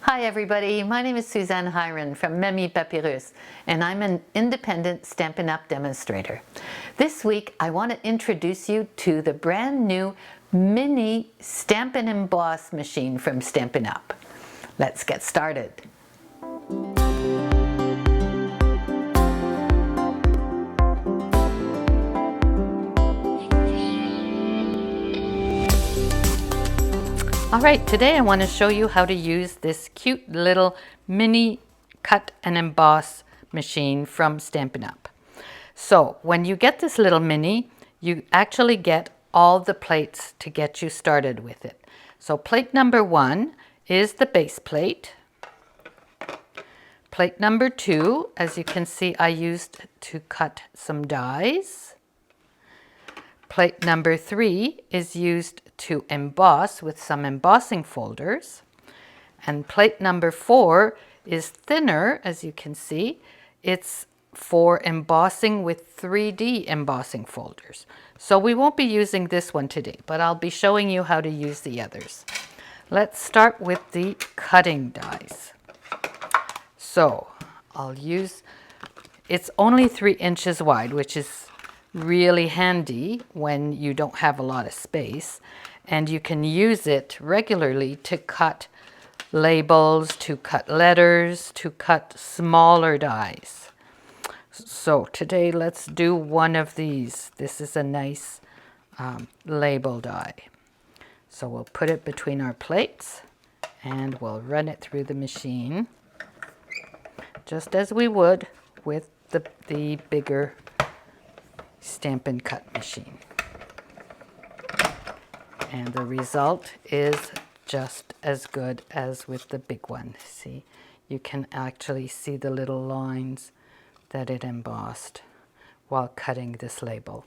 Hi everybody, my name is Suzanne Hiron from Memi Papyrus, and I'm an independent Stampin' Up! Demonstrator. This week I want to introduce you to the brand new mini Stampin' Emboss machine from Stampin' Up! Let's get started. Alright, today I want to show you how to use this cute little mini cut and emboss machine from Stampin' Up! So when you get this little mini, you actually get all the plates to get you started with it. So plate number 1 is the base plate. Plate number 2, as you can see, I used to cut some dies. Plate number 3 is used to emboss with some embossing folders. And plate number 4 is thinner, as you can see. It's for embossing with 3D embossing folders. So we won't be using this one today, but I'll be showing you how to use the others. Let's start with the cutting dies. So I'll use, it's only 3 inches wide, which is really handy when you don't have a lot of space, and you can use it regularly to cut labels, to cut letters, to cut smaller dies. So today let's do one of these. This is a nice label die. So we'll put it between our plates and we'll run it through the machine just as we would with the bigger Stampin' Cut machine. And the result is just as good as with the big one. See, you can actually see the little lines that it embossed while cutting this label.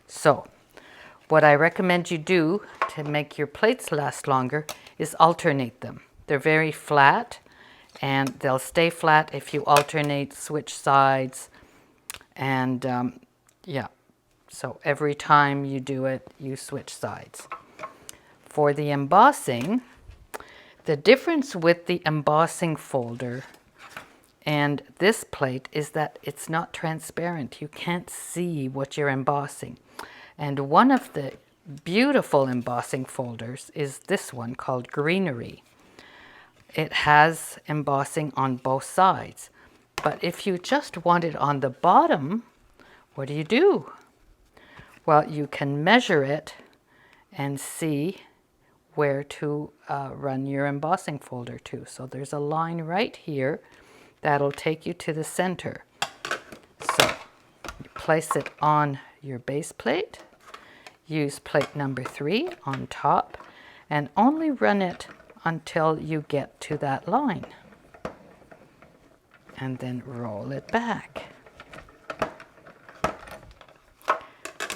So what I recommend you do to make your plates last longer is alternate them. They're very flat and they'll stay flat if you alternate, switch sides, and yeah, so every time you do it, you switch sides. For the embossing, the difference with the embossing folder and this plate is that it's not transparent. You can't see what you're embossing. And one of the beautiful embossing folders is this one called Greenery. It has embossing on both sides. But if you just want it on the bottom, what do? Well, you can measure it and see where to run your embossing folder to. So there's a line right here that'll take you to the center. So you place it on your base plate, use plate number 3 on top, and only run it until you get to that line. And then roll it back.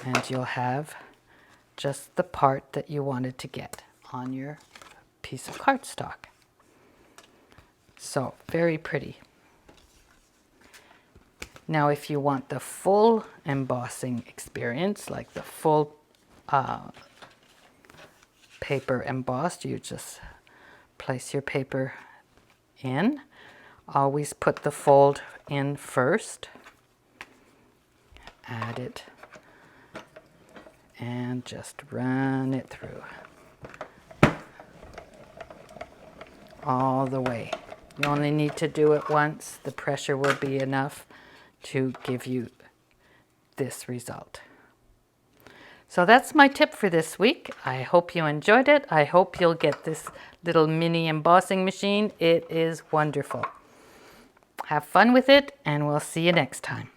And you'll have just the part that you wanted to get on your piece of cardstock. So very pretty. Now if you want the full embossing experience, like the full paper embossed, you just place your paper in. Always put the fold in first. Add it and just run it through all the way. You only need to do it once. The pressure will be enough to give you this result. So that's my tip for this week. I hope you enjoyed it. I hope you'll get this little mini embossing machine. It is wonderful. Have fun with it, and we'll see you next time.